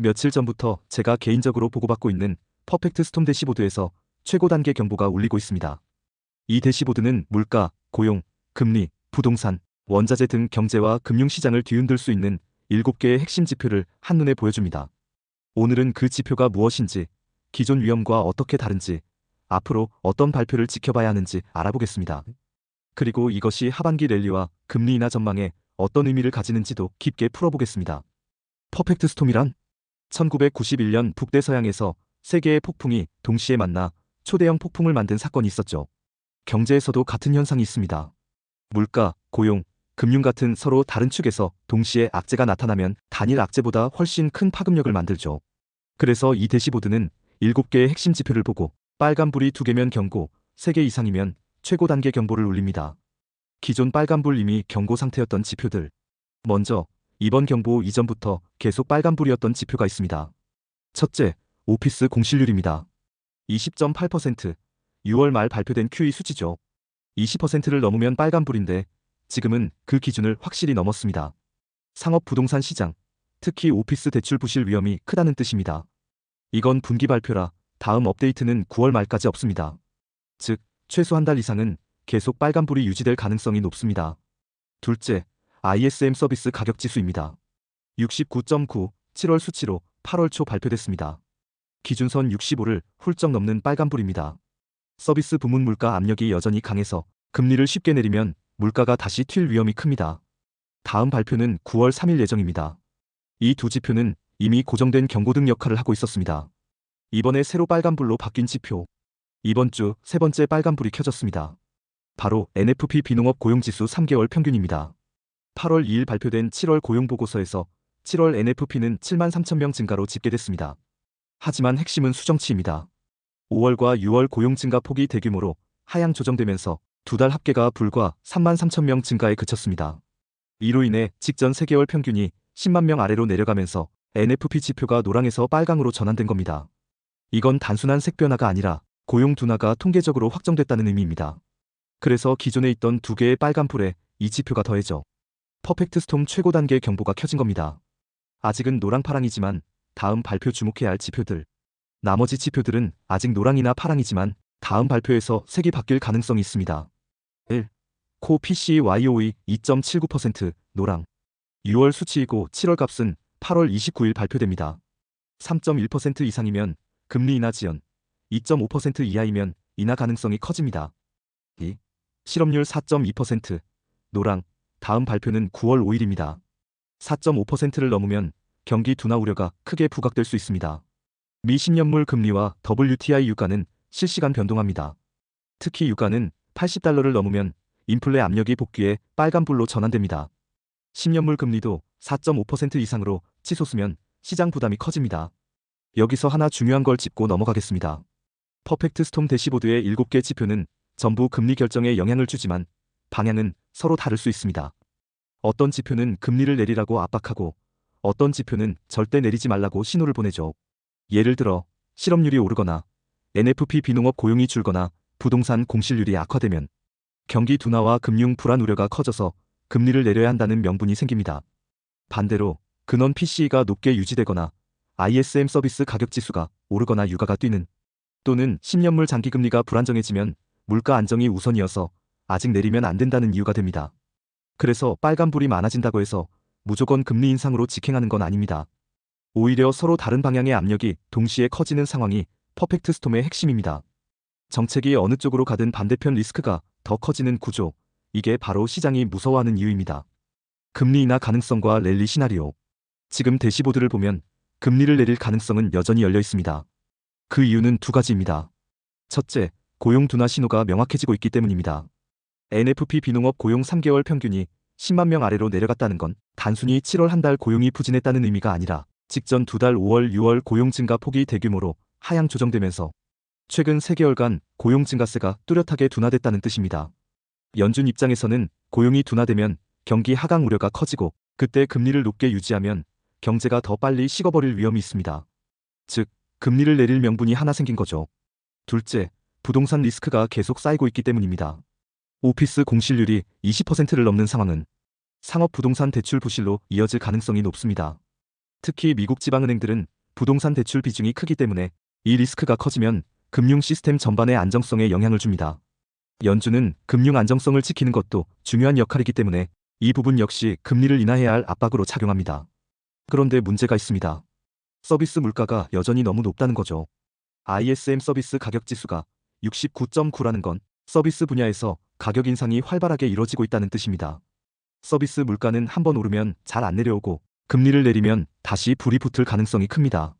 며칠 전부터 제가 개인적으로 보고받고 있는 퍼펙트 스톰 대시보드에서 최고 단계 경보가 울리고 있습니다. 이 대시보드는 물가, 고용, 금리, 부동산, 원자재 등 경제와 금융시장을 뒤흔들 수 있는 7개의 핵심 지표를 한눈에 보여줍니다. 오늘은 그 지표가 무엇인지, 기존 위험과 어떻게 다른지, 앞으로 어떤 발표를 지켜봐야 하는지 알아보겠습니다. 그리고 이것이 하반기 랠리와 금리 인하 전망에 어떤 의미를 가지는지도 깊게 풀어보겠습니다. 퍼펙트 스톰이란 1991년 북대서양에서 세 개의 폭풍이 동시에 만나 초대형 폭풍을 만든 사건이 있었죠. 경제에서도 같은 현상이 있습니다. 물가, 고용, 금융 같은 서로 다른 축에서 동시에 악재가 나타나면 단일 악재보다 훨씬 큰 파급력을 만들죠. 그래서 이 대시보드는 7개의 핵심 지표를 보고 빨간불이 2개면 경고, 3개 이상이면 최고 단계 경보를 울립니다. 기존 빨간불 이미 경고 상태였던 지표들. 먼저 이번 경보 이전부터 계속 빨간불이었던 지표가 있습니다. 첫째, 오피스 공실률입니다. 20.8%, 6월 말 발표된 QE 수치죠. 20%를 넘으면 빨간불인데 지금은 그 기준을 확실히 넘었습니다. 상업 부동산 시장, 특히 오피스 대출 부실 위험이 크다는 뜻입니다. 이건 분기 발표라 다음 업데이트는 9월 말까지 없습니다. 즉, 최소 한 달 이상은 계속 빨간불이 유지될 가능성이 높습니다. 둘째, ISM 서비스 가격 지수입니다. 69.9, 7월 수치로 8월 초 발표됐습니다. 기준선 65를 훌쩍 넘는 빨간불입니다. 서비스 부문 물가 압력이 여전히 강해서 금리를 쉽게 내리면 물가가 다시 튈 위험이 큽니다. 다음 발표는 9월 3일 예정입니다. 이 두 지표는 이미 고정된 경고등 역할을 하고 있었습니다. 이번에 새로 빨간불로 바뀐 지표. 이번 주 세 번째 빨간불이 켜졌습니다. 바로 NFP 비농업 고용지수 3개월 평균입니다. 8월 2일 발표된 7월 고용보고서에서 7월 NFP는 7만 3천 명 증가로 집계됐습니다. 하지만 핵심은 수정치입니다. 5월과 6월 고용 증가 폭이 대규모로 하향 조정되면서 두 달 합계가 불과 3만 3천 명 증가에 그쳤습니다. 이로 인해 직전 3개월 평균이 10만 명 아래로 내려가면서 NFP 지표가 노랑에서 빨강으로 전환된 겁니다. 이건 단순한 색 변화가 아니라 고용 둔화가 통계적으로 확정됐다는 의미입니다. 그래서 기존에 있던 2개의 빨간불에 이 지표가 더해져 퍼펙트 스톰 최고 단계 경보가 켜진 겁니다. 아직은 노랑파랑이지만 다음 발표 주목해야 할 지표들. 나머지 지표들은 아직 노랑이나 파랑이지만 다음 발표에서 색이 바뀔 가능성이 있습니다. 1. 코 PCYOE 2.79% 노랑. 6월 수치이고 7월 값은 8월 29일 발표됩니다. 3.1% 이상이면 금리 인하 지연, 2.5% 이하이면 인하 가능성이 커집니다. 2. 실업률 4.2% 노랑. 다음 발표는 9월 5일입니다. 4.5%를 넘으면 경기 둔화 우려가 크게 부각될 수 있습니다. 미 10년물 금리와 WTI 유가는 실시간 변동합니다. 특히 유가는 80달러를 넘으면 인플레 압력이 복귀해 빨간불로 전환됩니다. 10년물 금리도 4.5% 이상으로 치솟으면 시장 부담이 커집니다. 여기서 하나 중요한 걸 짚고 넘어가겠습니다. 퍼펙트 스톰 대시보드의 7개 지표는 전부 금리 결정에 영향을 주지만 방향은 서로 다를 수 있습니다. 어떤 지표는 금리를 내리라고 압박하고 어떤 지표는 절대 내리지 말라고 신호를 보내죠. 예를 들어 실업률이 오르거나 NFP 비농업 고용이 줄거나 부동산 공실률이 악화되면 경기 둔화와 금융 불안 우려가 커져서 금리를 내려야 한다는 명분이 생깁니다. 반대로 근원 PCE가 높게 유지되거나 ISM 서비스 가격 지수가 오르거나 유가가 뛰는 또는 10년물 장기금리가 불안정해지면 물가 안정이 우선이어서 아직 내리면 안 된다는 이유가 됩니다. 그래서 빨간불이 많아진다고 해서 무조건 금리 인상으로 직행하는 건 아닙니다. 오히려 서로 다른 방향의 압력이 동시에 커지는 상황이 퍼펙트 스톰의 핵심입니다. 정책이 어느 쪽으로 가든 반대편 리스크가 더 커지는 구조, 이게 바로 시장이 무서워하는 이유입니다. 금리 인하 가능성과 랠리 시나리오. 지금 대시보드를 보면 금리를 내릴 가능성은 여전히 열려 있습니다. 그 이유는 두 가지입니다. 첫째, 고용 둔화 신호가 명확해지고 있기 때문입니다. NFP 비농업 고용 3개월 평균이 10만 명 아래로 내려갔다는 건 단순히 7월 한 달 고용이 부진했다는 의미가 아니라 직전 두 달 5월, 6월 고용 증가 폭이 대규모로 하향 조정되면서 최근 3개월간 고용 증가세가 뚜렷하게 둔화됐다는 뜻입니다. 연준 입장에서는 고용이 둔화되면 경기 하강 우려가 커지고 그때 금리를 높게 유지하면 경제가 더 빨리 식어버릴 위험이 있습니다. 즉, 금리를 내릴 명분이 하나 생긴 거죠. 둘째, 부동산 리스크가 계속 쌓이고 있기 때문입니다. 오피스 공실률이 20%를 넘는 상황은 상업 부동산 대출 부실로 이어질 가능성이 높습니다. 특히 미국 지방은행들은 부동산 대출 비중이 크기 때문에 이 리스크가 커지면 금융 시스템 전반의 안정성에 영향을 줍니다. 연준은 금융 안정성을 지키는 것도 중요한 역할이기 때문에 이 부분 역시 금리를 인하해야 할 압박으로 작용합니다. 그런데 문제가 있습니다. 서비스 물가가 여전히 너무 높다는 거죠. ISM 서비스 가격 지수가 69.9라는 건 서비스 분야에서 가격 인상이 활발하게 이뤄지고 있다는 뜻입니다. 서비스 물가는 한번 오르면 잘 안 내려오고 금리를 내리면 다시 불이 붙을 가능성이 큽니다.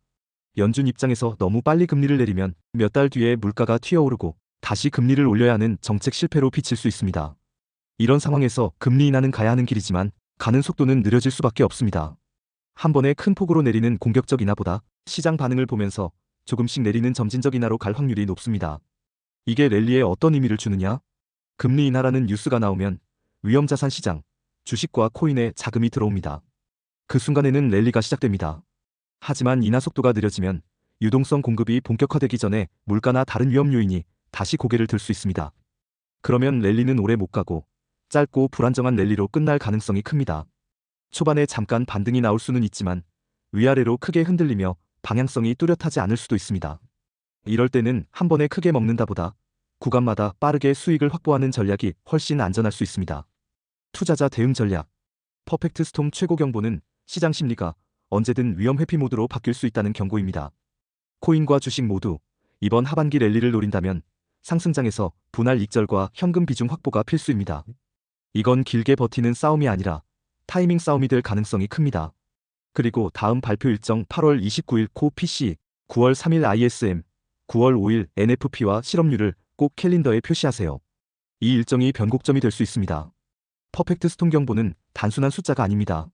연준 입장에서 너무 빨리 금리를 내리면 몇 달 뒤에 물가가 튀어오르고 다시 금리를 올려야 하는 정책 실패로 비칠 수 있습니다. 이런 상황에서 금리 인하는 가야 하는 길이지만 가는 속도는 느려질 수밖에 없습니다. 한 번에 큰 폭으로 내리는 공격적 인하보다 시장 반응을 보면서 조금씩 내리는 점진적 인하로 갈 확률이 높습니다. 이게 랠리에 어떤 의미를 주느냐? 금리 인하라는 뉴스가 나오면 위험자산 시장, 주식과 코인에 자금이 들어옵니다. 그 순간에는 랠리가 시작됩니다. 하지만 인하 속도가 느려지면 유동성 공급이 본격화되기 전에 물가나 다른 위험 요인이 다시 고개를 들 수 있습니다. 그러면 랠리는 오래 못 가고 짧고 불안정한 랠리로 끝날 가능성이 큽니다. 초반에 잠깐 반등이 나올 수는 있지만 위아래로 크게 흔들리며 방향성이 뚜렷하지 않을 수도 있습니다. 이럴 때는 한 번에 크게 먹는다보다 구간마다 빠르게 수익을 확보하는 전략이 훨씬 안전할 수 있습니다. 투자자 대응 전략. 퍼펙트 스톰 최고 경보는 시장 심리가 언제든 위험 회피 모드로 바뀔 수 있다는 경고입니다. 코인과 주식 모두 이번 하반기 랠리를 노린다면 상승장에서 분할 익절과 현금 비중 확보가 필수입니다. 이건 길게 버티는 싸움이 아니라 타이밍 싸움이 될 가능성이 큽니다. 그리고 다음 발표 일정 8월 29일 코 PC, 9월 3일 ISM, 9월 5일 NFP와 실업률을 꼭 캘린더에 표시하세요. 이 일정이 변곡점이 될 수 있습니다. 퍼펙트 스톰 경보는 단순한 숫자가 아닙니다.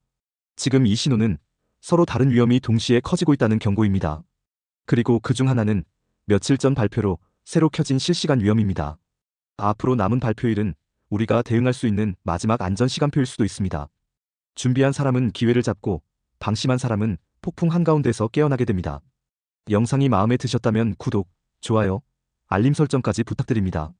지금 이 신호는 서로 다른 위험이 동시에 커지고 있다는 경고입니다. 그리고 그중 하나는 며칠 전 발표로 새로 켜진 실시간 위험입니다. 앞으로 남은 발표일은 우리가 대응할 수 있는 마지막 안전 시간표일 수도 있습니다. 준비한 사람은 기회를 잡고 방심한 사람은 폭풍 한가운데서 깨어나게 됩니다. 영상이 마음에 드셨다면 구독, 좋아요, 알림 설정까지 부탁드립니다.